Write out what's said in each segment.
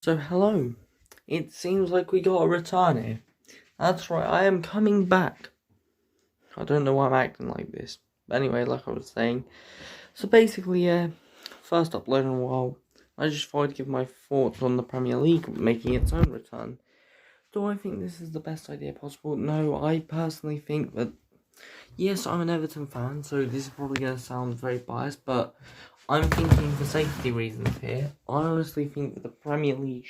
So hello, it seems like we got a return here. That's right, I am coming back. I don't know why I'm acting like this. But anyway, like I was saying. So basically, first upload in a while. I just thought I'd give my thoughts on the Premier League making its own return. Do I think this is the best idea possible? No, I personally think that, yes, I'm an Everton fan, so this is probably going to sound very biased, but I'm thinking for safety reasons here. I honestly think that the Premier League...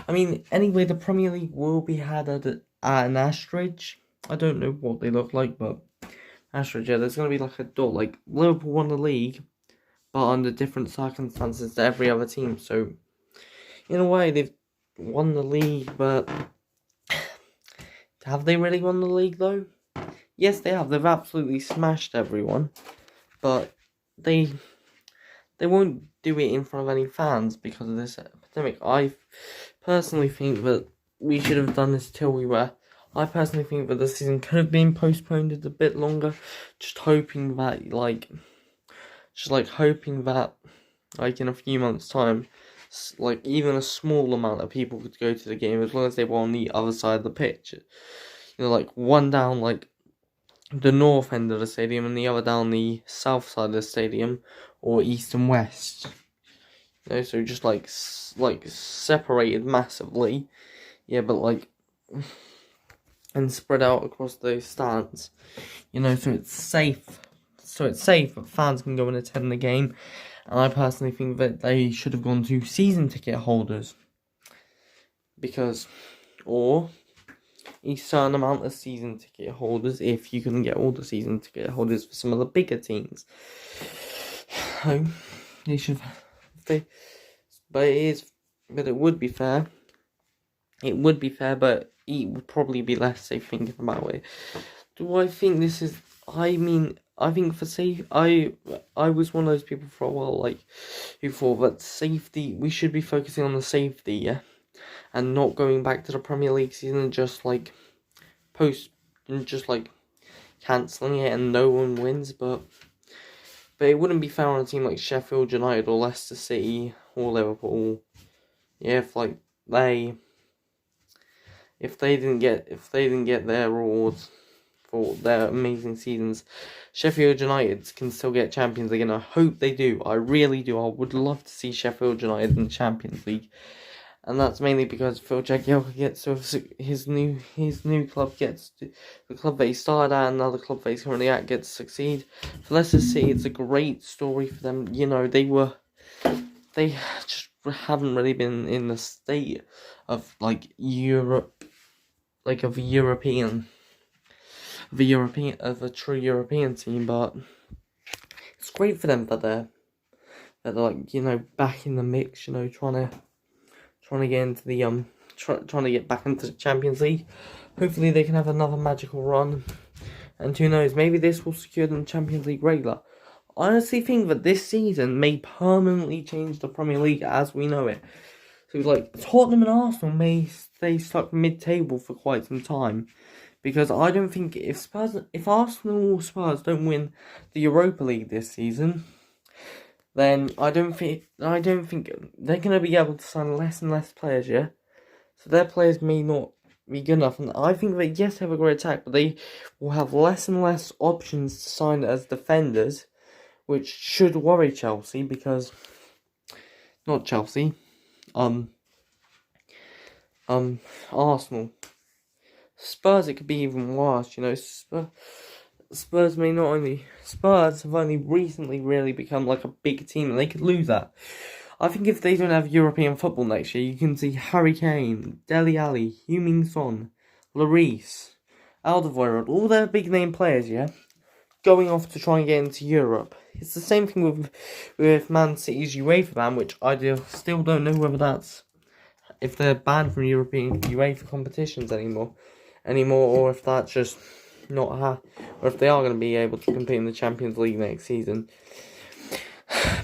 anyway, the Premier League will be had at an Ashridge. I don't know what they look like, but Ashridge, yeah, there's going to be like a dot. Like, Liverpool won the league, but under different circumstances to every other team. So, in a way, they've won the league, but... have they really won the league, though? Yes, they have. They've absolutely smashed everyone. But they won't do it in front of any fans because of this epidemic. I personally think that we should have done this till we were. I personally think that the season could have been postponed a bit longer, hoping that, in a few months' time, like, even a small amount of people could go to the game as long as they were on the other side of the pitch. You know, like, one down, like, the north end of the stadium and the other down the south side of the stadium, or east and west. You know, so just like separated massively, yeah, but like, and spread out across those stands. You know, so it's safe. But fans can go and attend the game. And I personally think that they should have gone to season ticket holders, or a certain amount of season ticket holders if you can get all the season ticket holders for some of the bigger teams. They should, but it would be fair. It would be fair, but it would probably be less safe thinking about it. Do I think this is? I think for safe, I was one of those people for a while, like, who thought that safety, we should be focusing on the safety, yeah, and not going back to the Premier League season and just cancelling it and no one wins, but it wouldn't be fair on a team like Sheffield United or Leicester City or Liverpool. Yeah, if they didn't get their rewards for their amazing seasons, Sheffield United can still get Champions League, and I hope they do. I really do. I would love to see Sheffield United in the Champions League, and that's mainly because Phil Jagielka gets to his new club gets to, the club that he started at, and another club that he's currently at gets to succeed. For Leicester City, it's a great story for them. You know, they just haven't really been in the state of Europe, of a true European team, but it's great for them that they're back in the mix, trying to get into the trying to get back into the Champions League. Hopefully they can have another magical run, and who knows, maybe this will secure them Champions League regular. I honestly think that this season may permanently change the Premier League as we know it. So Tottenham and Arsenal may stay stuck mid-table for quite some time, because I don't think if Arsenal or Spurs don't win the Europa League this season, then I don't think they're going to be able to sign less and less players, yeah? So their players may not be good enough, and I think that, yes, they have a great attack, but they will have less and less options to sign as defenders, which should worry Chelsea, because... not Chelsea. Arsenal. Spurs, it could be even worse, Spurs have only recently really become like a big team, and they could lose that. I think if they don't have European football next year, you can see Harry Kane, Dele Alli, Heung-min Son, Lloris, Alderweireld, all their big name players, yeah, going off to try and get into Europe. It's the same thing with Man City's UEFA ban, which I still don't know whether that's, if they're banned from European UEFA competitions anymore, or if that's just or if they are going to be able to compete in the Champions League next season.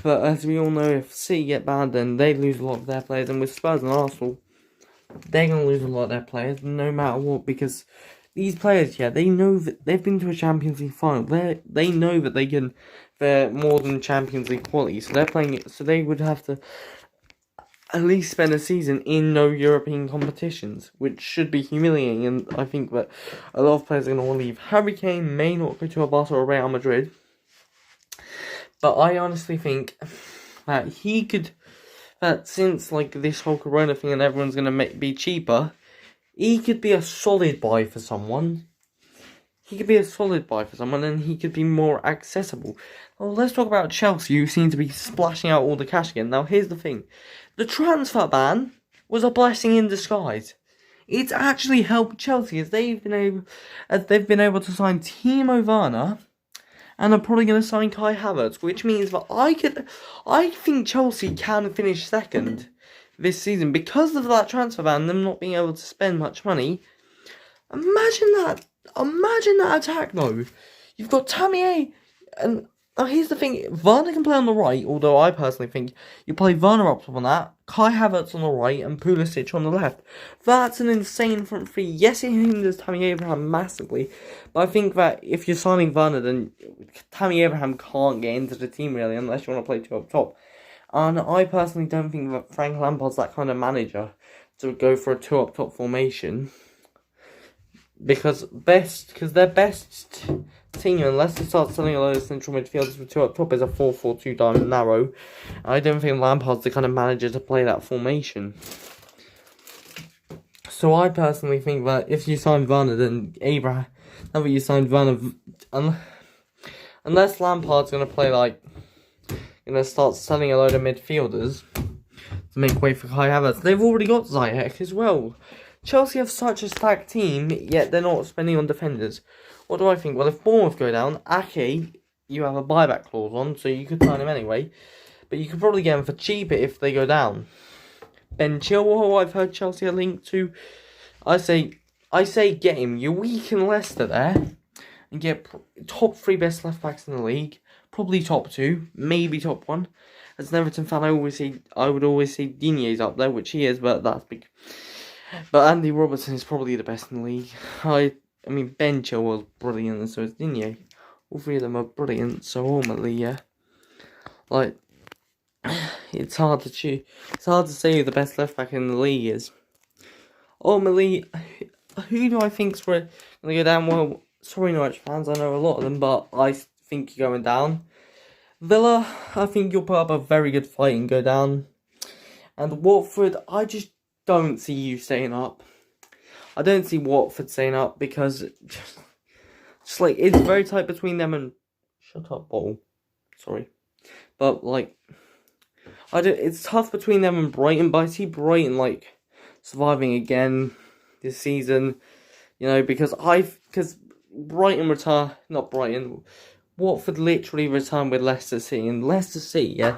But as we all know, if City get banned, then they lose a lot of their players, and with Spurs and Arsenal, they're going to lose a lot of their players, no matter what, because these players, yeah, they know that they've been to a Champions League final. They know that they're more than Champions League quality, so they're playing it. So they would have to at least spend a season in no European competitions, which should be humiliating, and I think that a lot of players are going to want to leave. Harry Kane may not go to a Barca or Real Madrid, but I honestly think that since like this whole Corona thing and everyone's going to be cheaper, he could be a solid buy for someone. And he could be more accessible. Well, let's talk about Chelsea, who seem to be splashing out all the cash again. Now, here's the thing. The transfer ban was a blessing in disguise. It's actually helped Chelsea as they've been able to sign Timo Werner and are probably going to sign Kai Havertz, which means that I think Chelsea can finish second this season because of that transfer ban, them not being able to spend much money. Imagine that attack though. You've got Tamier, and here's the thing: Werner can play on the right. Although I personally think you play Werner up on that, Kai Havertz on the right, and Pulisic on the left. That's an insane front three. Yes, it hinders Tammy Abraham massively, but I think that if you're signing Werner, then Tammy Abraham can't get into the team really unless you want to play two up top. And I personally don't think that Frank Lampard's that kind of manager to go for a two up top formation. Because their best team, unless they start selling a load of central midfielders with two up top, is a 4-4-2 diamond narrow. I don't think Lampard's the kind of manager to play that formation. So I personally think that if you sign Werner, then Abraham, now that you signed Werner, unless Lampard's going to play start selling a load of midfielders to make way for Kai Havertz, they've already got Ziyech as well. Chelsea have such a stacked team, yet they're not spending on defenders. What do I think? Well, if Bournemouth go down, Ake, you have a buyback clause on, so you could sign him anyway. But you could probably get him for cheaper if they go down. Ben Chilwell, I've heard Chelsea are linked to. I say get him. You weaken Leicester there, and get top 3 best left backs in the league. Probably top 2, maybe top 1. As an Everton fan, I would always say Digne's up there, which he is, but that's big. But Andy Robertson is probably the best in the league. I mean, Ben Chilwell's brilliant, and so is Digne. All 3 of them are brilliant, so ultimately, yeah. It's hard to choose. It's hard to say who the best left back in the league is. Ultimately, who do I think's going to go down? Well, sorry, Norwich fans, I know a lot of them, but I think you're going down. Villa, I think you'll put up a very good fight and go down. And Watford, I just don't see you staying up. I don't see Watford staying up because it's very tight between them and shut up, Ball. Sorry, but it's tough between them and Brighton. But I see Brighton surviving again this season. Because Watford literally returned with Leicester City, and Leicester City, yeah,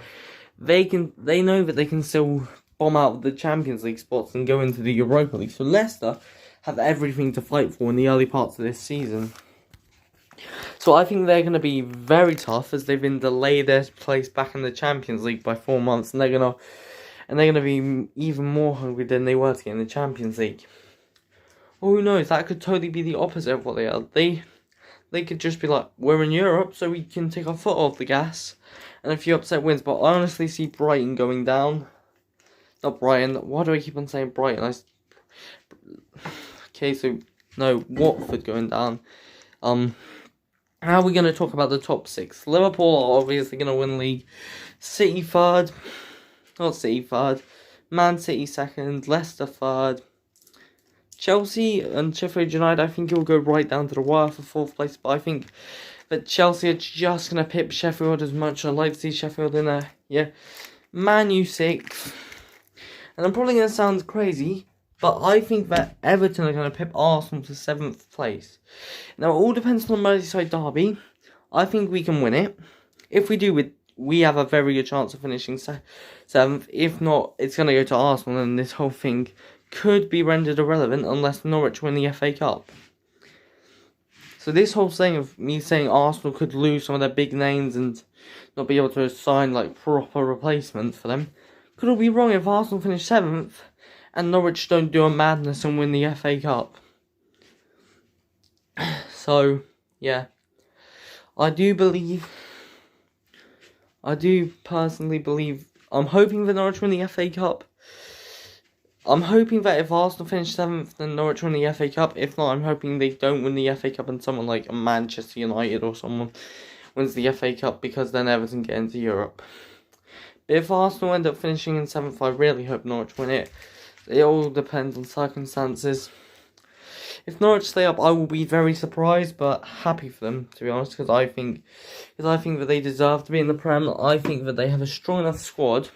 they know that they can still bomb out the Champions League spots and go into the Europa League. So Leicester have everything to fight for in the early parts of this season. So I think they're going to be very tough as they've been delayed their place back in the Champions League by 4 months, and they're going to be even more hungry than they were to get in the Champions League. Well, who knows? That could totally be the opposite of what they are. They could just be like, we're in Europe, so we can take our foot off the gas, and a few upset wins. But I honestly see Brighton going down. Not Brighton. Why do I keep on saying Brighton? Watford going down. How are we going to talk about the top 6? Liverpool are obviously going to win league. City third. Not City third. Man City second. Leicester third. Chelsea and Sheffield United, I think you'll go right down to the wire for 4th place. But I think that Chelsea are just going to pip Sheffield as much. I'd like to see Sheffield in there. Yeah. Man U 6th. And I'm probably going to sound crazy, but I think that Everton are going to pip Arsenal to 7th place. Now, it all depends on the Merseyside derby. I think we can win it. If we do, we have a very good chance of finishing 7th. If not, it's going to go to Arsenal, and this whole thing could be rendered irrelevant unless Norwich win the FA Cup. So this whole thing of me saying Arsenal could lose some of their big names and not be able to sign proper replacements for them could all be wrong if Arsenal finish 7th and Norwich don't do a madness and win the FA Cup. So, yeah. I do personally believe, I'm hoping that Norwich win the FA Cup, I'm hoping that if Arsenal finish 7th, then Norwich win the FA Cup. If not, I'm hoping they don't win the FA Cup and someone like Manchester United or someone wins the FA Cup, because then Everton get into Europe. But if Arsenal end up finishing in 7th, I really hope Norwich win it. It all depends on circumstances. If Norwich stay up, I will be very surprised, but happy for them, to be honest, because I think that they deserve to be in the Prem. I think that they have a strong enough squad.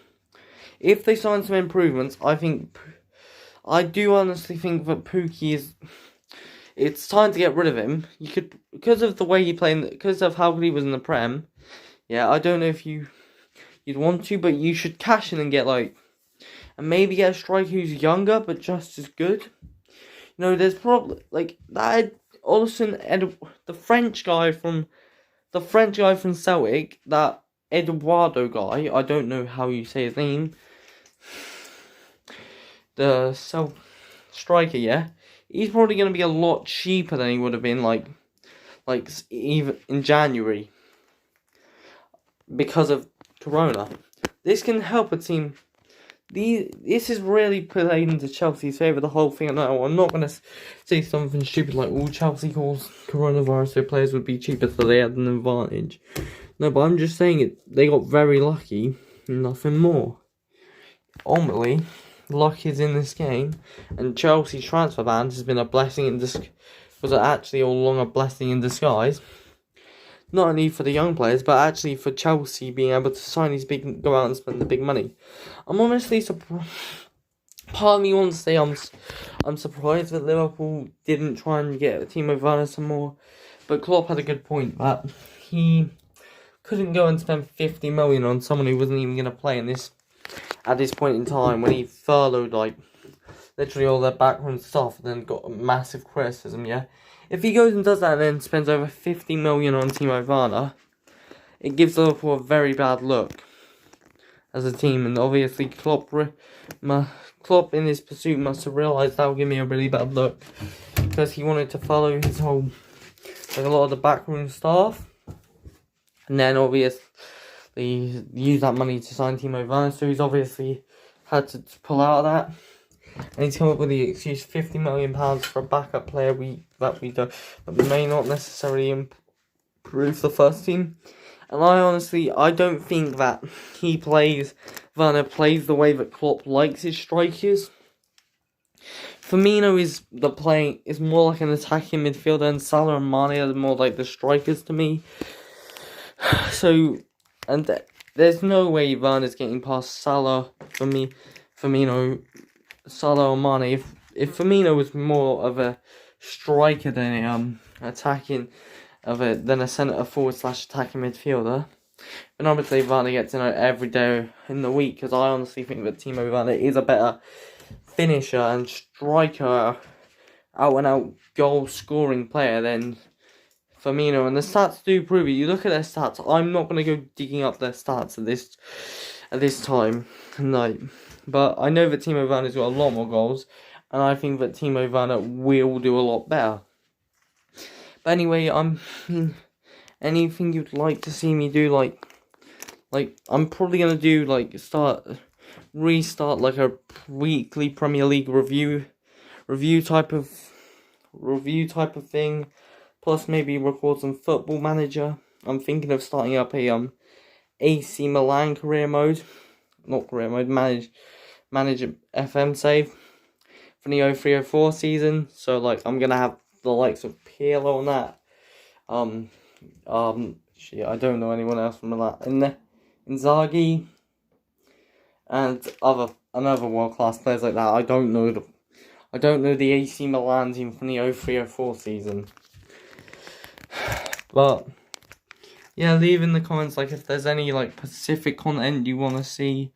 If they sign some improvements, I do honestly think that Pukki is. It's time to get rid of him. You could, because of the way he played, because of how good he was in the Prem. Yeah, I don't know if you'd want to, but you should cash in and get and maybe get a striker who's younger but just as good. There's probably that Olsen, the French guy from Celtic, that Eduardo guy. I don't know how you say his name. The striker, yeah. He's probably going to be a lot cheaper than he would have been even in January, because of Corona. This can help a team. This is really played into Chelsea's favour, the whole thing. No, I'm not going to say something stupid like, all Chelsea calls coronavirus, so players would be cheaper, so they had an advantage. No, but I'm just saying they got very lucky, nothing more. Ultimately, luck is in this game, and Chelsea's transfer ban has been a blessing in disguise. Was actually all along a blessing in disguise. Not only for the young players, but actually for Chelsea being able to sign go out and spend the big money. I'm honestly surprised. Part of me wants to say I'm surprised that Liverpool didn't try and get Timo Werner some more, but Klopp had a good point that he couldn't go and spend 50 million on someone who wasn't even going to play at this point in time, when he furloughed literally all their backroom staff and then got a massive criticism. Yeah. If he goes and does that and then spends over 50 million on Timo Werner, it gives Liverpool a very bad look as a team. And obviously Klopp in his pursuit must have realised that will give me a really bad look, because he wanted to follow his whole, a lot of the backroom staff. And then obviously use that money to sign Timo Werner, so he's obviously had to pull out of that. And he's come up with the excuse £50 million for a backup player that may not necessarily improve the first team. And I don't think that Werner plays the way that Klopp likes his strikers. Firmino is more like an attacking midfielder, and Salah and Mane are more like the strikers to me. So, there's no way Werner's getting past Salah, Firmino, Salah or Mane. If Firmino was more of a striker than than a centre forward / attacking midfielder, then I would say Werner gets every day in the week, because I honestly think that Timo Werner is a better finisher and striker, out and out goal scoring player than Firmino, and the stats do prove it. You look at their stats. I'm not going to go digging up their stats at this time, no. But I know that Timo Werner's got a lot more goals, and I think that Timo Werner will do a lot better. But anyway, anything you'd like to see me do, I'm probably gonna do restart a weekly Premier League review type of thing. Plus maybe record some Football Manager. I'm thinking of starting up a AC Milan Manager FM save for the 03-04 season. So I'm gonna have the likes of Pirlo on that. I don't know anyone else from that. Inzaghi and another world class players like that. I don't know the AC Milan team from the 03-04 season. But yeah, leave in the comments if there's any specific content you want to see.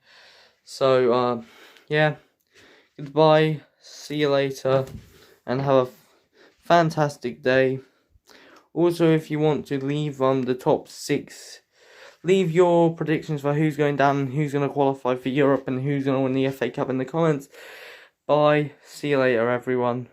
So yeah, goodbye, see you later, and have a fantastic day. Also, if you want to leave the top 6, leave your predictions for who's going down and who's going to qualify for Europe and who's going to win the FA Cup in the comments. Bye, see you later everyone.